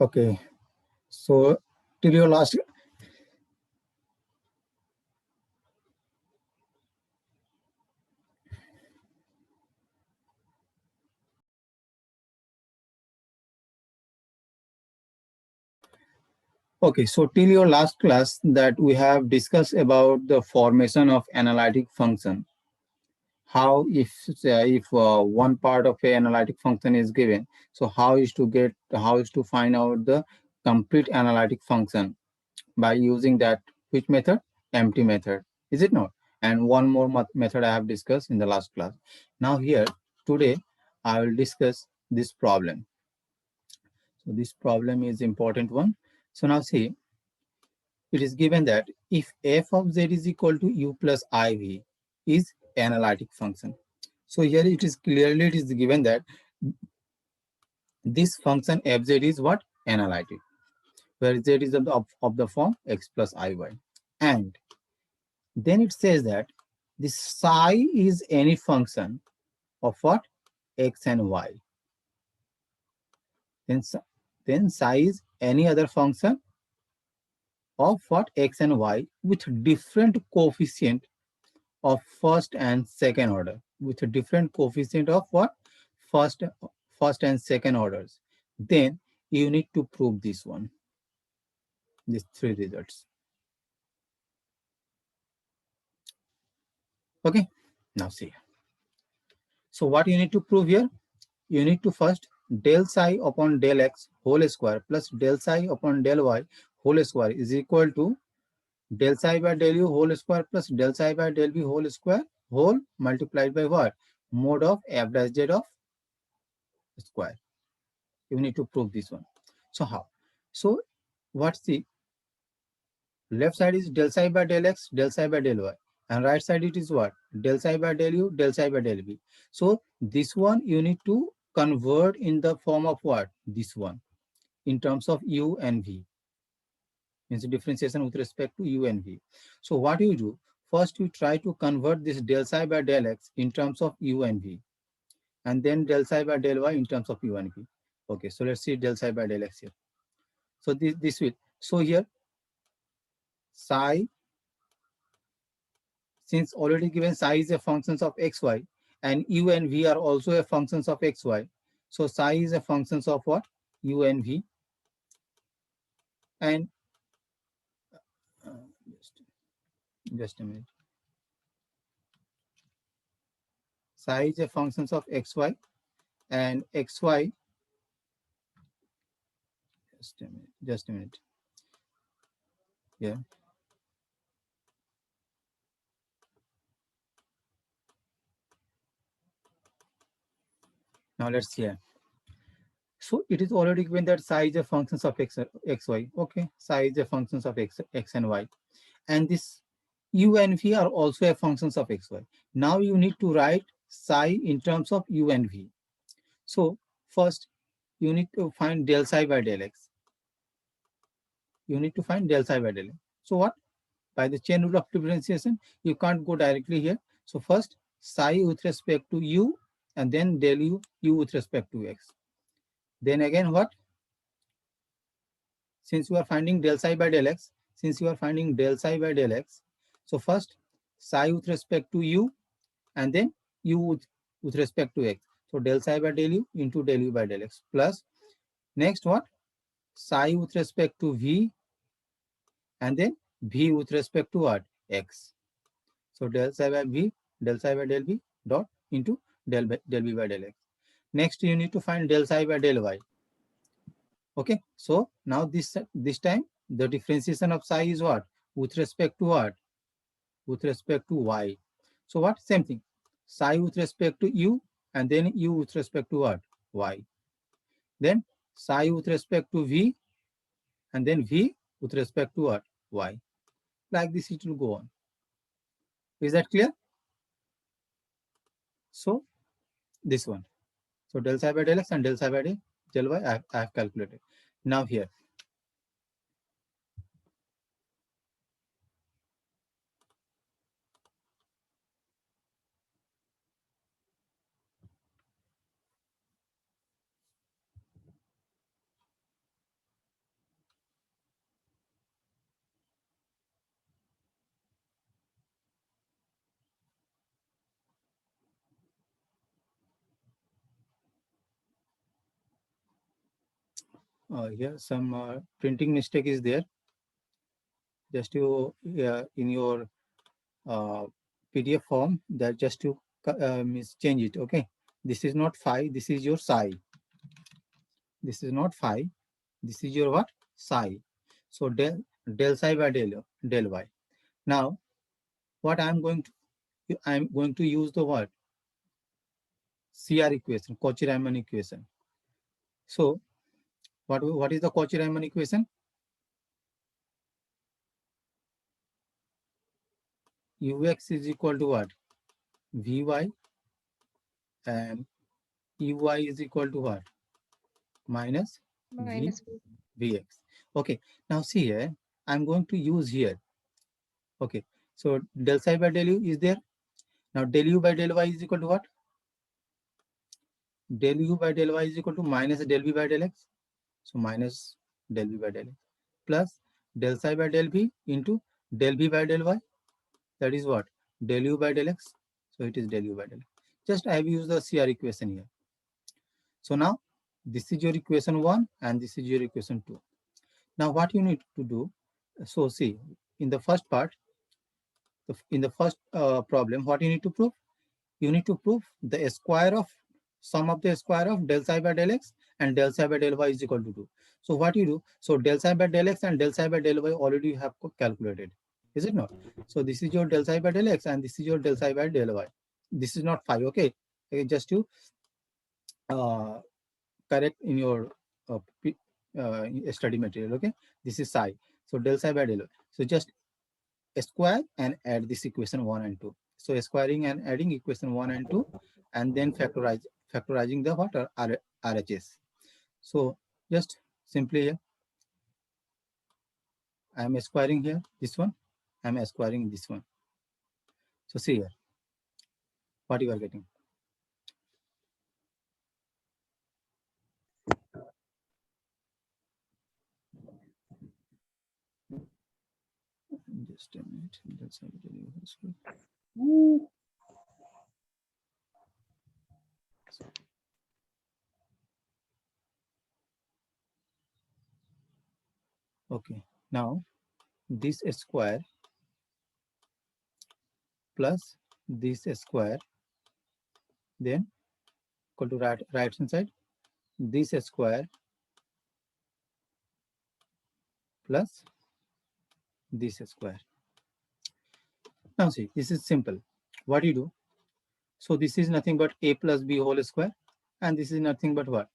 Okay, so till your last. Okay, so till your last class that we have discussed about the formation of analytic function. How if one part of a analytic function is given, so how is to find out the complete analytic function by using that which method? Empty method, is it not? And one more method I have discussed in the last class. Now here today I will discuss this problem. So this problem is important one. So now see, it is given that if f of z is equal to u plus iv is analytic function. So here it is clearly it is given that this function fz is what? Analytic, where z is of the form x plus iy. And then it says that this psi is any function of what? X and y. Then, then psi is any other function of what? X and y with different coefficient of first and second order, with a different coefficient of what? First, first and second orders. Then you need to prove this one, these three results. Okay, now see. So what you need to prove here? You need to first del psi upon del x whole square plus del psi upon del y whole square is equal to del psi by del u whole square plus del psi by del b whole square whole multiplied by what? Mod of f dash z of square. You need to prove this one. So how? So what's the left side is del psi by del x, del psi by del y, and right side it is what? Del psi by del u, del psi by del b. So this one you need to convert in the form of what? This one in terms of u and v, means differentiation with respect to u and v. So what you do? First you try to convert this del psi by del x in terms of u and v, and then del psi by del y in terms of u and v. Okay, so let's see del psi by del x here. So this will, so here psi, since already given psi is a functions of xy and u and v are also a functions of xy, so psi is a functions of what? U and v. And uh, just a minute, psi is a functions of xy and xy, just a minute, yeah. Now let's see here. So it is already given that psi is a functions of xy. Okay, psi is a functions of x and y, and this u and v are also a functions of xy. Now you need to write psi in terms of u and v. So first you need to find del psi by del x. You need to find del psi by del x. So what? By the chain rule of differentiation, you can't go directly here. So first psi with respect to u, and then del u with respect to x. Then again what? Since you are finding del psi by del x, so first psi with respect to u, and then u with respect to x. So del psi by del u into del u by del x plus next what? Psi with respect to v, and then v with respect to what? X. So del psi by v, del psi by del v dot into del v by del x. Next you need to find del psi by del y. Okay, so now this time the differentiation of psi is what? With respect to what? With respect to y. So what? Same thing. Psi with respect to u, and then u with respect to what? Y. Then psi with respect to v, and then v with respect to what? Y. Like this it will go on. Is that clear? So this one. So del psi by del x and del psi by del y I have calculated. Now here. here some printing mistake is there. Just you in your uh, PDF form, that just to change it. Okay, this is not phi, this is your psi. This is not phi, this is your what? Psi. So del psi by del y. Now what I'm going to use the what? CR equation, Cauchy-Riemann equation. So what is the Cauchy-Riemann equation? Ux is equal to what? Vy, and Ey is equal to what? Minus minus Vx. Okay, now see here, I'm going to use here. Okay, so del psi by del u is there. Now del u by del y is equal to what? Del u by del y is equal to minus del v by del x. So minus del v by del x plus del psi by del v into del v by del y. That is what? Del u by del x. So it is del u by del x. Just I have used the CR equation here. So now this is your equation 1 and this is your equation 2. Now what you need to do, so see, in the first part, in the first problem, what you need to prove? You need to prove the square of sum of the square of del psi by del x and del psi by del y is equal to 2. So what you do? So del psi by del x and del psi by del y already you have calculated, is it not? So this is your del psi by del x and this is your del psi by del y. This is not 5, okay? Just to uh, correct in your uh, study material, okay? This is psi. So del psi by del y. So just square and add this equation 1 and 2. So squaring and adding equation 1 and 2 and then factorizing the what? RHS. So just simply I am squaring here this one, I am squaring this one. So see here what you are getting. Just a minute. That's how okay, now this square plus this square, then equal to right hand side, this square plus this square. Now see, this is simple. What you do? So this is nothing but a plus b whole square, and this is nothing but what?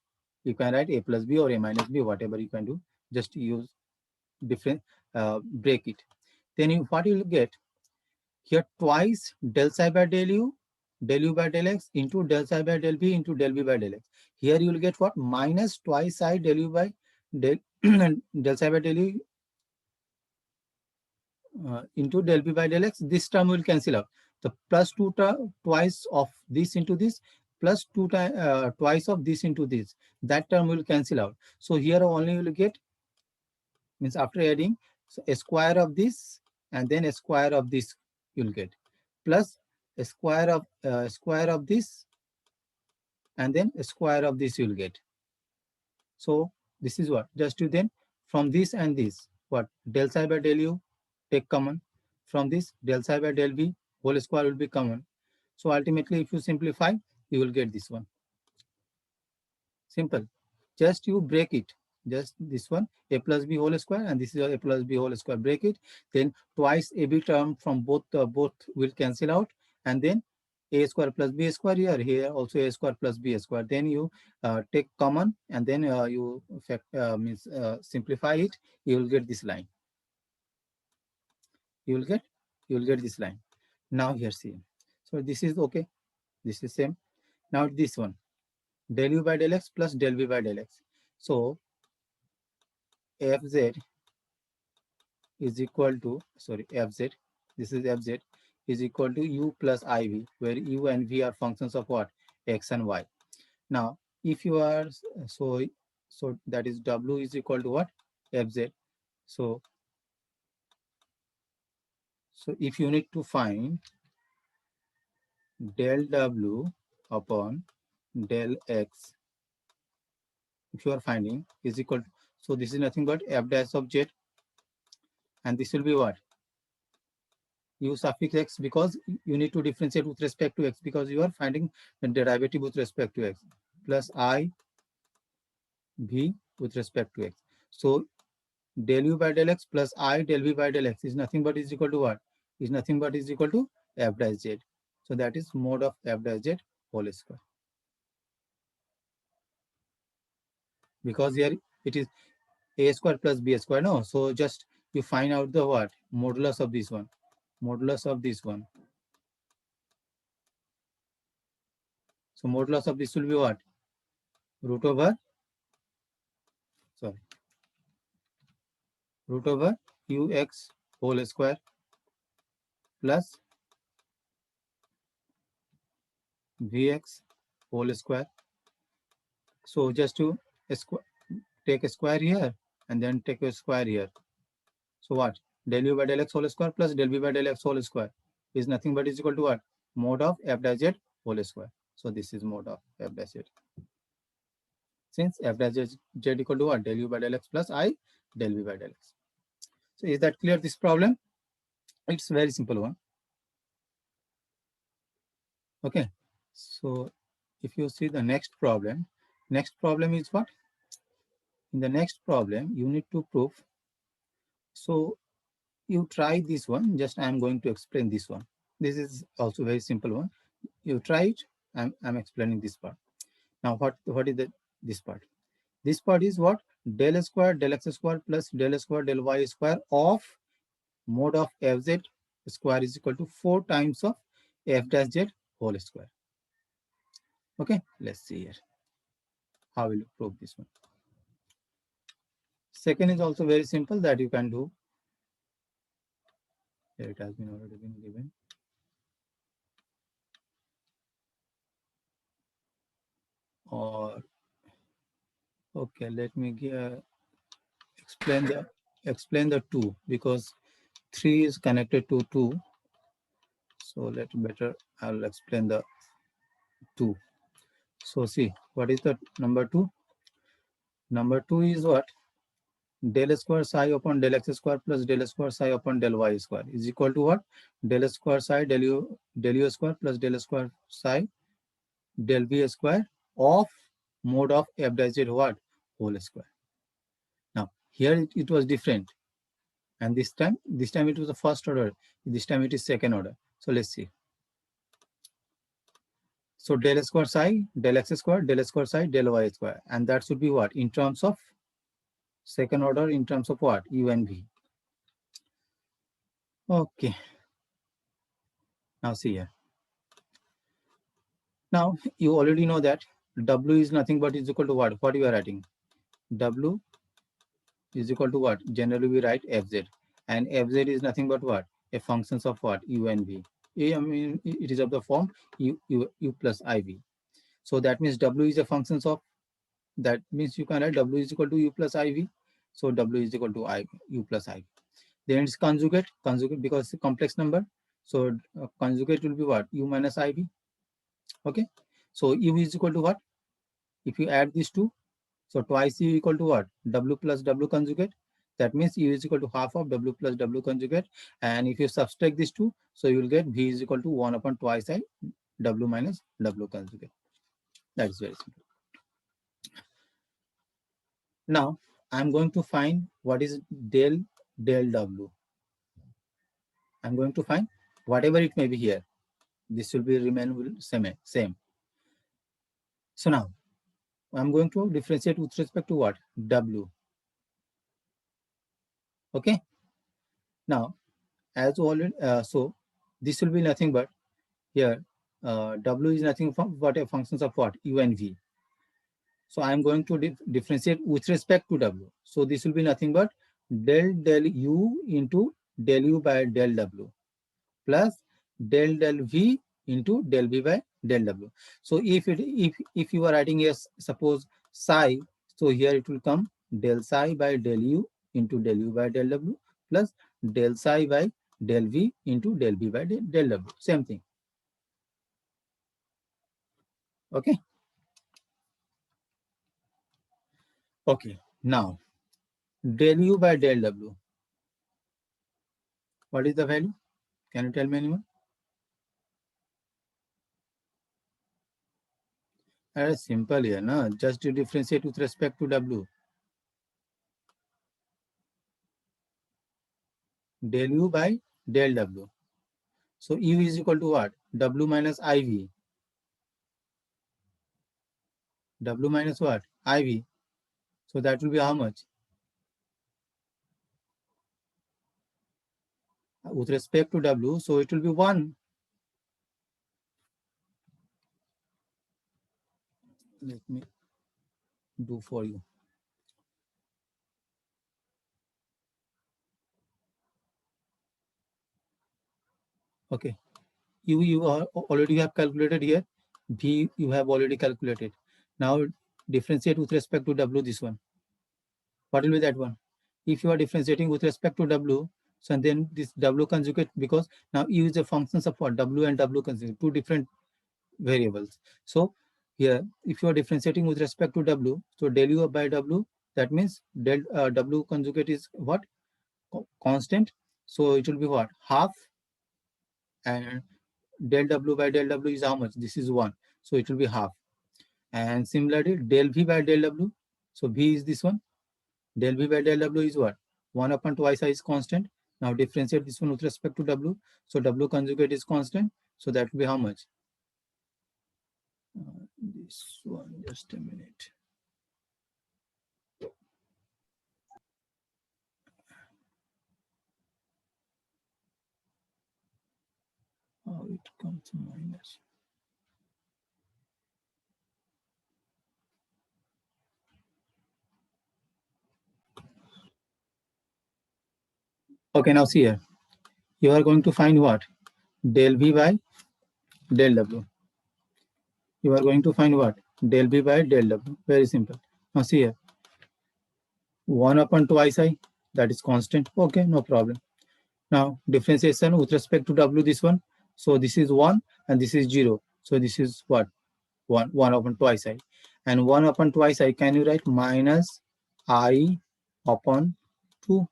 You can write a plus b or a minus b, whatever you can do. Just use different, break it. Then what you will get here twice del psi by del u by del x into del psi by del b into del b by del x. Here you will get what? Minus twice I del u by del del psi by del u into del b by del x. This term will cancel out. The plus twice of this into this plus twice of this into this. That term will cancel out. So here only you will get, means after adding, so a square of this and then a square of this you will get, plus a square of this and then a square of this you will get. So this is what, just to then from this and this, what? Del psi by del u take common, from this del psi by del v whole square will be common. So ultimately if you simplify, you will get this one. Simple. Just you break it. Just this one, a plus b whole square, and this is a plus b whole square. Break it. Then twice ab term from both will cancel out, and then a square plus b square here. Here also a square plus b square. Then you take common, and then you simplify it. You will get this line. You will get this line. Now here see. So this is okay. This is same. Now this one, del u by del x plus del v by del x. So fz is equal to, sorry, fz, this is fz, is equal to u plus iv, where u and v are functions of what? X and y. Now if you are, so that is w is equal to what? Fz. So if you need to find del w upon del x, if you are finding, is equal to, So this is nothing but f dash of z, and this will be what? U suffix x, because you need to differentiate with respect to x, because you are finding the derivative with respect to x, plus I v with respect to x. So del u by del x plus I del v by del x is nothing but is equal to what? Is nothing but is equal to f dash z. So that is mod of f dash z whole square. Because here it is a square plus b square, no? So just you find out the what? Modulus of this one. Modulus of this one. So modulus of this will be what? Root over, sorry, root over ux whole square plus vx whole square. So just to take a square here and then take a square here. So what? Del u by del x whole square plus del v by del x whole square is nothing but is equal to what? Mod of f dash z whole square. So this is mod of f dash z. Since f dash z equal to what? Del u by del x plus I del v by del x. So is that clear, this problem? It's very simple one. Okay. So if you see the next problem is what? In the next problem, you need to prove. So you try this one. Just I am going to explain this one. This is also very simple one. You try it. I'm explaining this part. Now what is this part? This part is what? Del square del x square plus del square del y square of mod of fz square is equal to 4 times of f dash z whole square. Okay, let's see here. How will you prove this one? Second is also very simple, that you can do. Here it has been already been given. Or okay, let me explain the 2, because 3 is connected to 2. So let better I'll explain the 2. So see, what is the number 2? Number 2 is what? Del square psi upon del x square plus del square psi upon del y square is equal to what? Del square psi del u square plus del square psi del v square of mod of f dash z what? Whole square. Now here it was different, and this time it was the first order. This time it is second order. So let's see. So del square psi del x square del square psi del y square, and that should be what? In terms of second order, in terms of what? U and v. Okay. Now see here. Now you already know that W is nothing but is equal to what? What you are writing? W is equal to what? Generally we write Fz, and Fz is nothing but what? A functions of what? U and V. I mean it is of the form U plus IV. So that means W is a functions of, that means you can write W is equal to U plus IV. So W is equal to U plus IV. Then it's conjugate because it's a complex number. So conjugate will be what? U minus IV. Okay. So U is equal to what? If you add these two, so twice U equal to what? W plus W conjugate. That means U is equal to half of W plus W conjugate. And if you subtract these two, so you will get V is equal to 1 upon twice I W minus W conjugate. That is very simple. Now I'm going to find what is del W. I'm going to find whatever it may be here. This will be remain same. So now I'm going to differentiate with respect to what? W. Okay. Now, as already, so this will be nothing but here, W is nothing but a functions of what? U and V. So I'm going to differentiate with respect to W. So this will be nothing but del U into del U by del W plus del V into del V by del W. So if you are writing yes, suppose psi, so here it will come del psi by del U into del U by del W plus del psi by del V into del V by del W. Same thing. Okay. Okay. Now Del U by del W. What is the value? Can you tell me anyone? That is simple here, no? Just to differentiate with respect to W. Del U by del W. So U is equal to what? W minus IV. W minus what? IV. So that will be how much? With respect to W, so it will be 1. Let me do for you. Okay. You are already have calculated here. V you have already calculated. Now differentiate with respect to W this one. What will be that one? If you are differentiating with respect to W, so then this W conjugate, because now U is a function of what? W and W conjugate, two different variables. So here, if you are differentiating with respect to W, so del U by W, that means del W conjugate is what? Constant. So it will be what? Half, and del W by del W is how much? This is 1. So it will be half. And similarly, del V by del W. So V is this one. Del V by del W is what? 1 upon twice I is constant. Now differentiate this one with respect to W. So W conjugate is constant. So that will be how much? This one, just a minute. How it comes minus. Okay, now see here. You are going to find what? Del V by del W. You are going to find what? Del V by del W. Very simple. Now see here. 1 upon twice I, that is constant. Okay, no problem. Now differentiation with respect to W, this one. So this is 1 and this is 0. So this is what? 1 upon twice I. And 1 upon twice I, can you write minus I upon 2?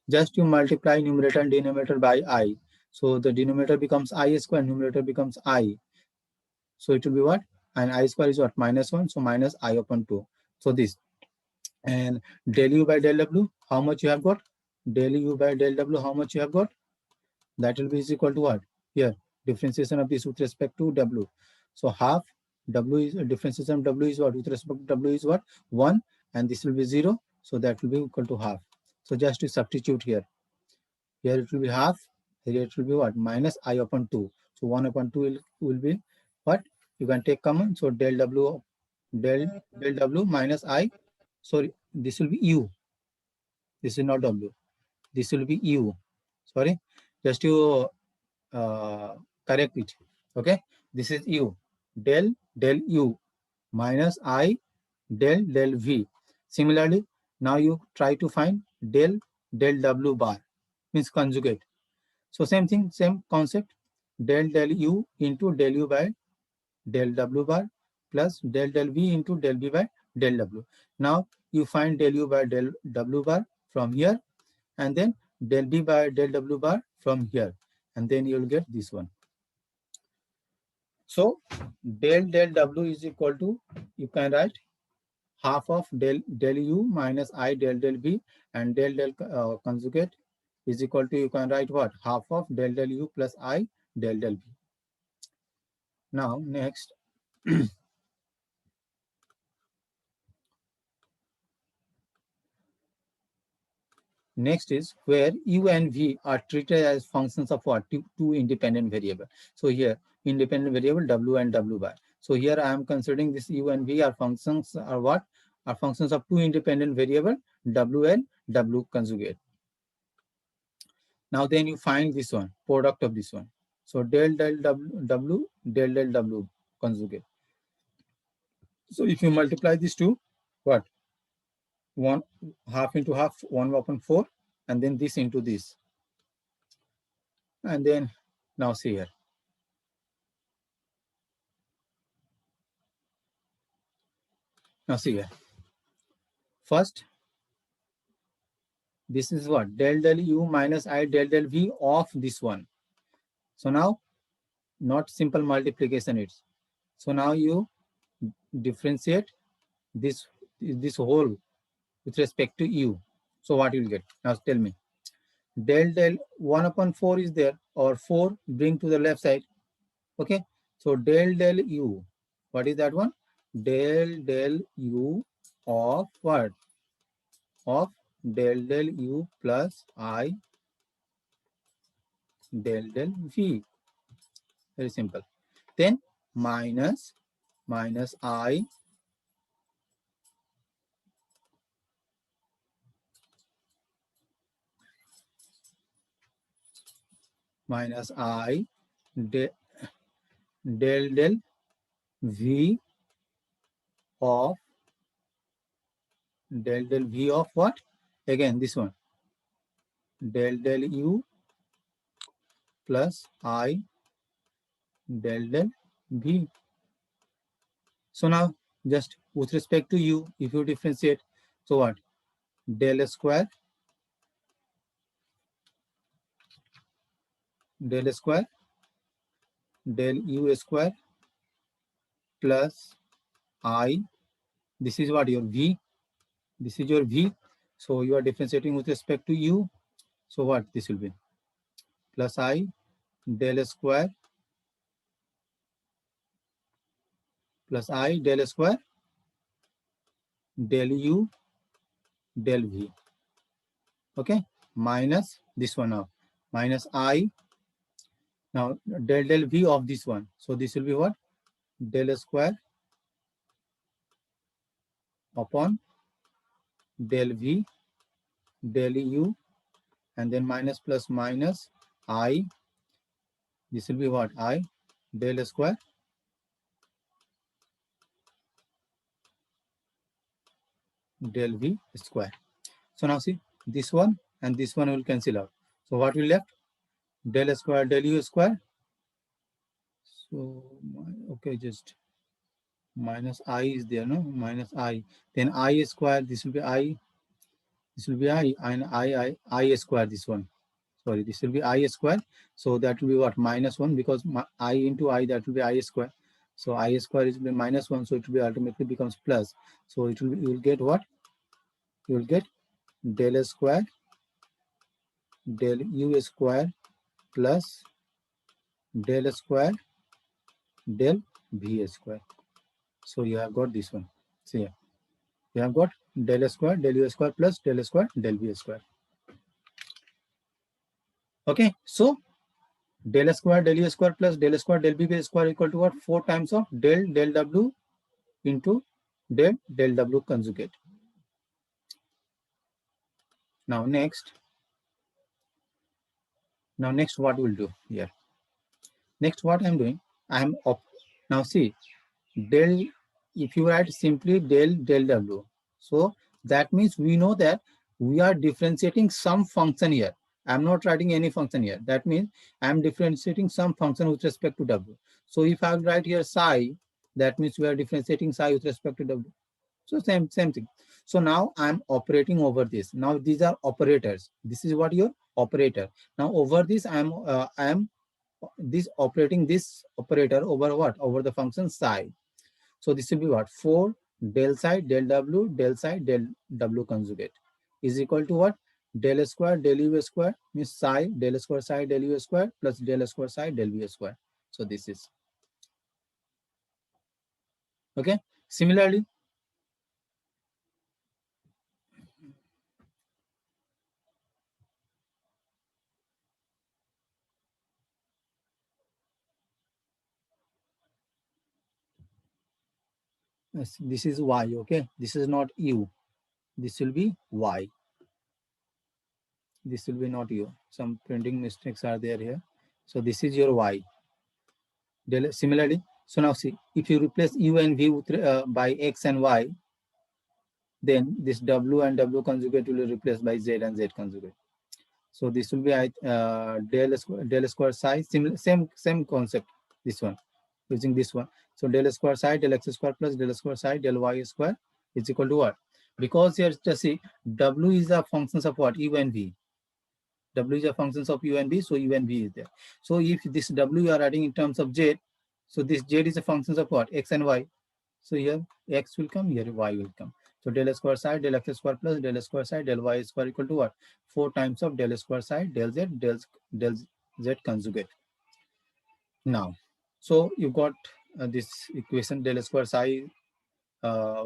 Just you multiply numerator and denominator by I. So the denominator becomes I square, numerator becomes I. So it will be what? And I square is what? Minus 1. So minus I upon 2. So this. And del U by del W, how much you have got? Del U by del W, how much you have got? That will be is equal to what? Here, differentiation of this with respect to W. So half W is differentiation of W is what? With respect to W is what? 1, and this will be 0. So that will be equal to half. So just to substitute here. Here it will be half. Here it will be what? Minus I upon 2. So 1 upon 2 will be what? You can take common. So del W minus I. Sorry, this will be U. This is not W. This will be U. Sorry. Just to correct it. Okay. This is U. Del U minus I del V. Similarly, now you try to find del W bar, means conjugate. So same thing, same concept. Del U into del U by del W bar plus del V into del V by del W. Now you find del U by del W bar from here, and then del V by del W bar from here, and then you will get this one. So del W is equal to, you can write half of del U minus I del V, and del conjugate is equal to, you can write what? Half of del U plus I del V. Now next, next is where U and V are treated as functions of what? Two independent variable. So here independent variable W and W bar. So here I am considering this U and V are functions, are what? Are functions of two independent variable W and W conjugate. Now then you find this one, product of this one. So del W del W conjugate. So if you multiply these two, what? 1 half into half, 1 upon 4, and then this into this. And then now see here. Now see here. First, this is what? Del u minus I del v of this one. So now, not simple multiplication it's. So now you differentiate this whole with respect to u. So what you will get? Now tell me. Del 1 upon 4 is there, or 4 bring to the left side. Okay. So del u. What is that one? Del u of what? Of del u plus I del v. Very simple. Then minus I de, del v of del v of what? Again this one. Del u plus I del v. So now just with respect to u, if you differentiate, so what? Del square del u square plus I, this is what? Your v. This is your v. So you are differentiating with respect to u. So what this will be? Plus I del square plus I del square del u del v. Okay, minus this one now. Minus I. Now del v of this one. So this will be what? Del square upon del v del u, and then minus plus minus I. This will be what? I del square del v square. So now see, this one and this one will cancel out. So what will left? Del square del u square. So okay, just minus I is there, no? Minus I. Then I square, this will be I. This will be I, and I square, this one. Sorry, this will be I square. So that will be what? Minus 1, because I into I, that will be I square. So I square is will be minus 1, so it will be ultimately becomes plus. So it will be, you will get what? You will get del square del u square plus del square del v square. So you have got this one. See here. You have got del square del u square plus del square del v square. Okay, so del square del u square plus del square del v square equal to what? 4 times of del w into del w conjugate. Now next what we'll do here? Next what I'm doing, I'm up. Now see, del, if you write simply del w, so that means we know that we are differentiating some function here. I'm not writing any function here. That means I'm differentiating some function with respect to w. So if I write here psi, that means we are differentiating psi with respect to w. So same thing. So now I'm operating over this. Now these are operators. This is what your operator. Now over this I'm this operating this operator over what? Over the function psi. So this will be what? 4 del psi del w conjugate is equal to what? Del square del u square means psi del square psi del u square plus del square psi del v square. So this is okay. Similarly, this is y. Okay, this is not u. This will be y. This will be not u. Some printing mistakes are there here. So this is your y. Similarly, so now see, if you replace u and v with, by x and y, then this w and w conjugate will be replaced by z and z conjugate. So this will be del square psi, same concept, this one, using this one. So del square psi del x square plus del square psi del y square is equal to what? because here just see w is a functions of what, u and v. W is a functions of u and v, so u and v is there. So if this w you are adding in terms of z, so this z is a functions of what, x and y. So here x will come, here y will come. So del square psi del x square plus del square psi del y square equal to what, 4 times of del square psi del z conjugate. Now, so you got this equation del square psi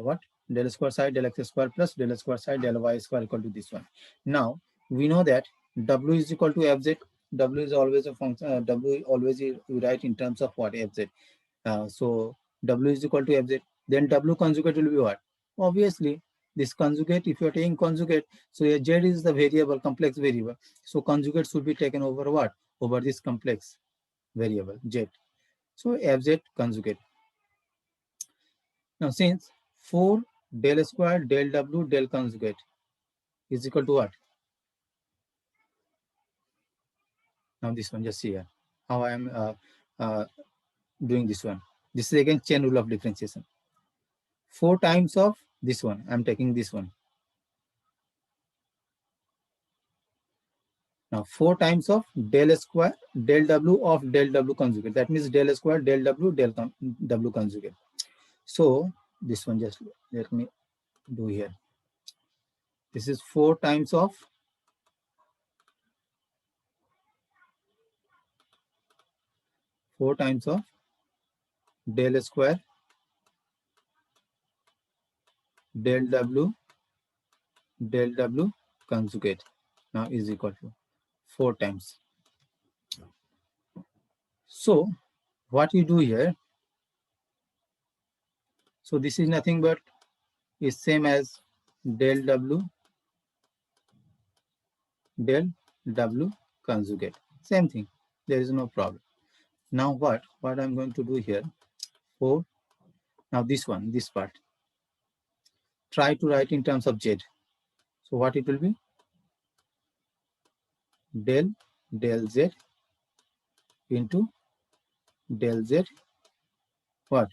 what, del square psi del x square plus del square psi del y square equal to this one. Now we know that w is equal to fz. W is always a function. W always you write in terms of what, fz. So w is equal to fz. Then w conjugate will be what? Obviously, this conjugate, if you are taking conjugate, so here z is the variable, complex variable. So conjugate should be taken over what? Over this complex variable z. So fz conjugate. Now since 4 del square del w del conjugate is equal to what? Now this one, just see here how I am doing this one. This is again chain rule of differentiation. 4 times of this one, I am taking this one. Now 4 times of del square del w of del w conjugate. That means del square del w del w conjugate. So this one, just let me do here. This is 4 times of del square del w conjugate. Now is equal to 4 times. So what you do here, so this is nothing but is same as del w conjugate, same thing, there is no problem. Now what I'm going to do here, 4, now this one, this part, try to write in terms of z. So what it will be, del z into del z what,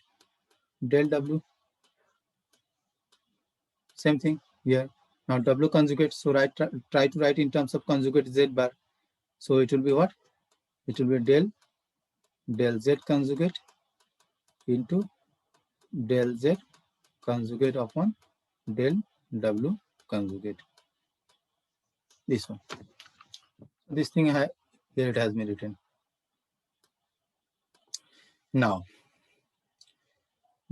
del w, same thing here. Now w conjugate, so try to write in terms of conjugate z bar. So it will be what, it will be del z conjugate into del z conjugate upon del w conjugate. This one, this thing here it has been written. Now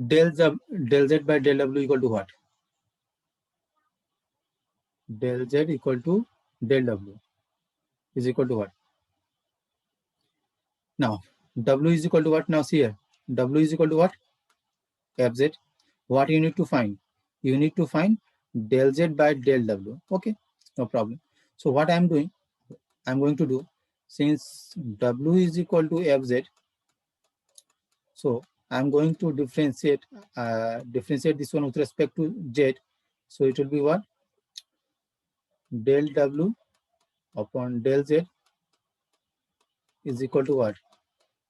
del z by del w equal to what, del z equal to del w is equal to what. Now w is equal to what, now see here, w is equal to what, fz. What you need to find, you need to find del z by del w. Okay, no problem. So what I'm doing, I'm going to do, since w is equal to fz, so I'm going to differentiate this one with respect to z. So it will be what, del w upon del z is equal to what,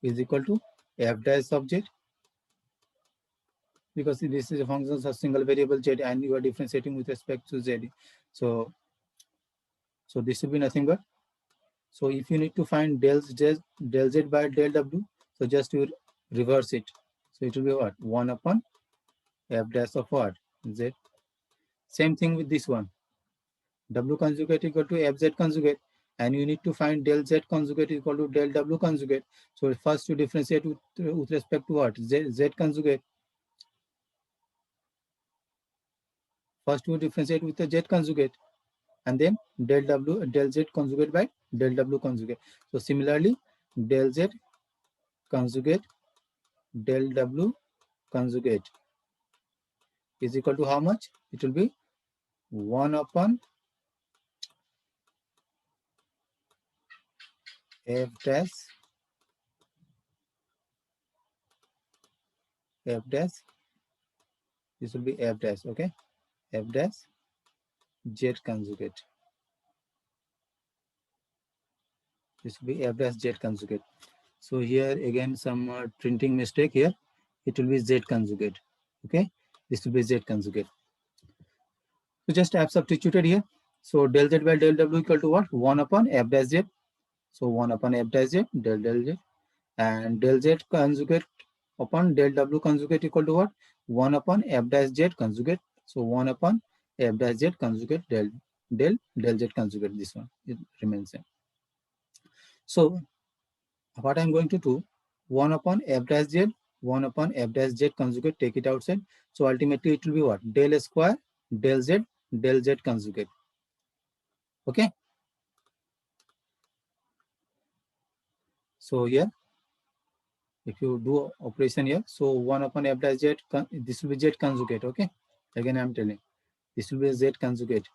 is equal to f dash of z, because this is a function of single variable z and you are differentiating with respect to z. So this will be nothing but, so if you need to find del z by del w, so just you reverse it. So it will be what, 1 upon f dash of what, z. Same thing with this one, w conjugate equal to fz conjugate, and you need to find del z conjugate equal to del w conjugate. So first you differentiate with respect to what, z conjugate. First you differentiate with the z conjugate, and then del z conjugate by del w conjugate. So similarly, del z conjugate del w conjugate is equal to how much? It will be 1 upon f dash this will be f dash, okay, f dash z conjugate. This will be f dash z conjugate. So here again some printing mistake here. It will be z conjugate. Okay, this will be z conjugate. So just I have substituted here. So del z by del w equal to what? 1 upon f dash z. So 1 upon f dash z del z, and del z conjugate upon del w conjugate equal to what? 1 upon f dash z conjugate. So 1 upon f dash z conjugate del z conjugate. This one it remains same. So what I'm going to do, 1 upon f dash z, 1 upon f dash z conjugate, take it outside. So ultimately it will be what? Del square del z conjugate. Okay. So here, if you do operation here, so 1 upon f dash z, this will be z conjugate. Okay. Again, I'm telling this will be z conjugate.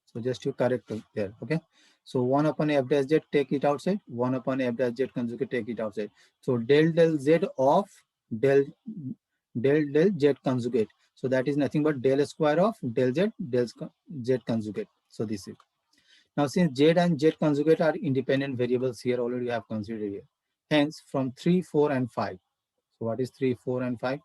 So just you correct there. Okay. So 1 upon f dash z, take it outside. 1 upon f dash z conjugate, take it outside. So del z of del z conjugate. So that is nothing but del square of del z conjugate. So this is. Now since z and z conjugate are independent variables here, already you have considered here. Hence from 3, 4 and 5. So what is 3, 4 and 5?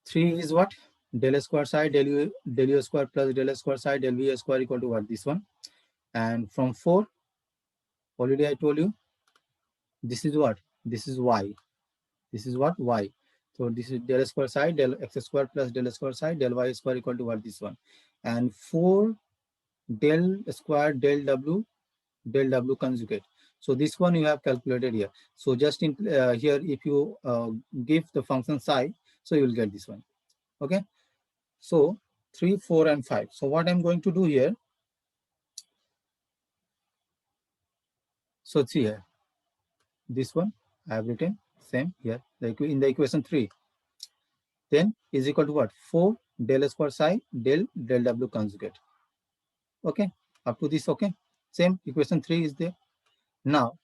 3 is what? Del square psi del u square plus del square psi del v square equal to what? This one. And from 4, already I told you, this is what? This is y. This is what? Y. So this is del square psi del x square plus del square psi del y square equal to what? This one. And 4 del square del w conjugate. So this one you have calculated here. So just in here, if you give the function psi, so you will get this one. Okay. So 3, 4 and 5. So what I'm going to do here, so see here, this one I have written same here, like in the equation 3, then is equal to what? 4 del square psi del w conjugate. Okay, up to this. Okay, same equation 3 is there. Now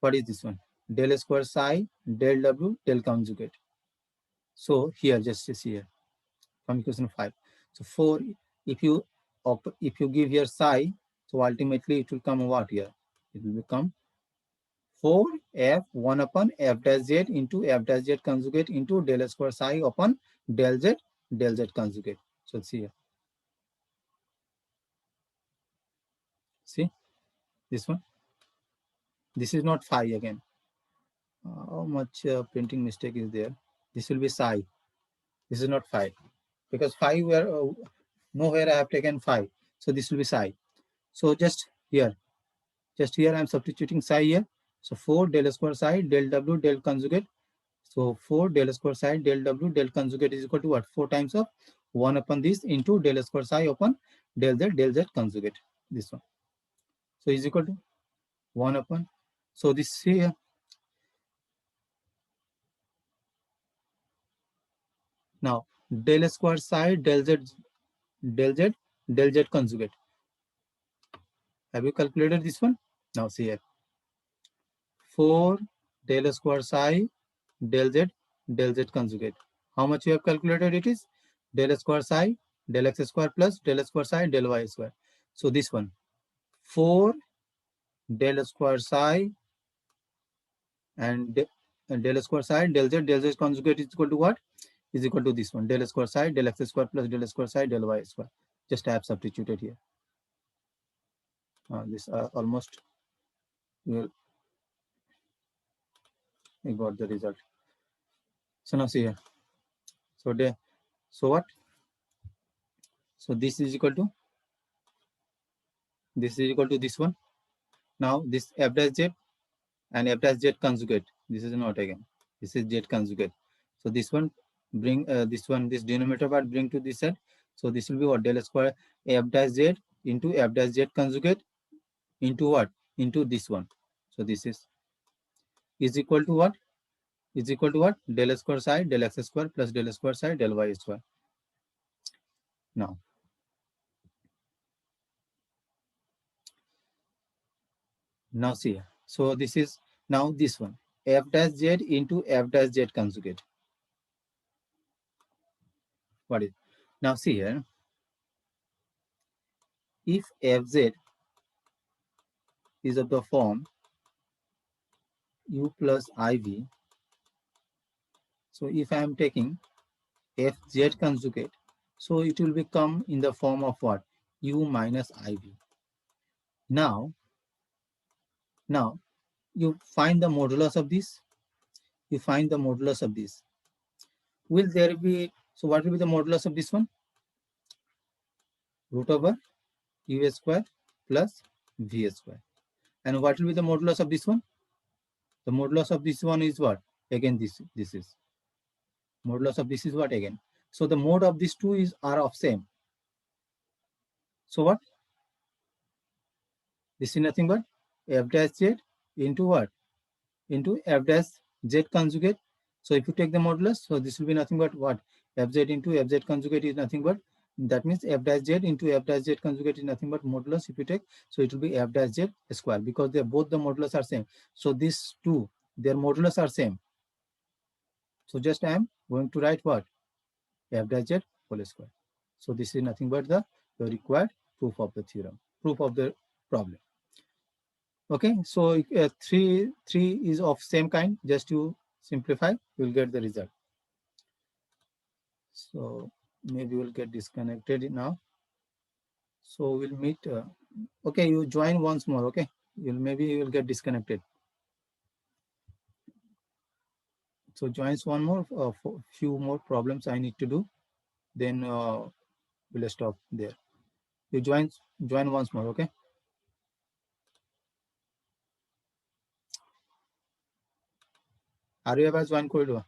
what is this one? Del square psi del w del conjugate. So here, just see here from equation 5. So 4, if you give here psi, so ultimately it will come what here? It will become 4 f 1 upon f dash z into f dash z conjugate into del square psi upon del z conjugate. So see here. See this one. This is not phi again. How much printing mistake is there? This will be psi. This is not phi, because phi where nowhere I have taken phi. So this will be psi. So just here I am substituting psi here. So 4 del square psi del w del conjugate. So 4 del square psi del w del conjugate is equal to what? 4 times of 1 upon this into del square psi upon del z conjugate. This one. So is equal to 1 upon. So this here. Now del square psi del z conjugate. Have you calculated this one? Now see here. 4 del square psi del z conjugate. How much you have calculated it is? Del square psi del x square plus del square psi del y square. So this one. 4 del square psi and del square psi del z conjugate is equal to what? Is equal to this one. Del square psi del x square plus del square psi del y square. Just I have substituted here. This almost will we got the result. So now see here. So what? So this is equal to this one. Now this f dash z and f dash z conjugate. This is not again. This is z conjugate. So this one bring this denominator part bring to this side. So this will be what? Del square f dash z into f dash z conjugate into what? Into this one. So this is equal to what? Is equal to what? Del square psi del x square plus del square psi del y square. Now see. So this is now this one. F dash z into f dash z conjugate. What is? Now see here. If fz is of the form u plus iv, so if I am taking fz conjugate. So it will become in the form of what? U minus iv. Now you find the modulus of this. You find the modulus of this. Will there be, so what will be the modulus of this one? Root over u square plus v square. And what will be the modulus of this one? The modulus of this one is what? Again, this is. Modulus of this is what again? So the mode of these two are of same. So what? This is nothing but f dash z into what? Into f dash z conjugate. So if you take the modulus, so this will be nothing but what? Fz into fz conjugate is nothing but, that means f dash z into f dash z conjugate is nothing but modulus if you take. So it will be f dash z square, because they both the modulus are same. So these two, their modulus are same. So just I am going to write what? F dash z whole square. So this is nothing but the required proof of the theorem, proof of the problem. Okay, so 3 is of same kind. Just to simplify, you will get the result. So maybe we'll get disconnected now. So we'll meet. Okay, you join once more. Okay, you will get disconnected. So joins one more. For few more problems I need to do. Then we'll stop there. You join once more. Okay. Are you ever join corridor?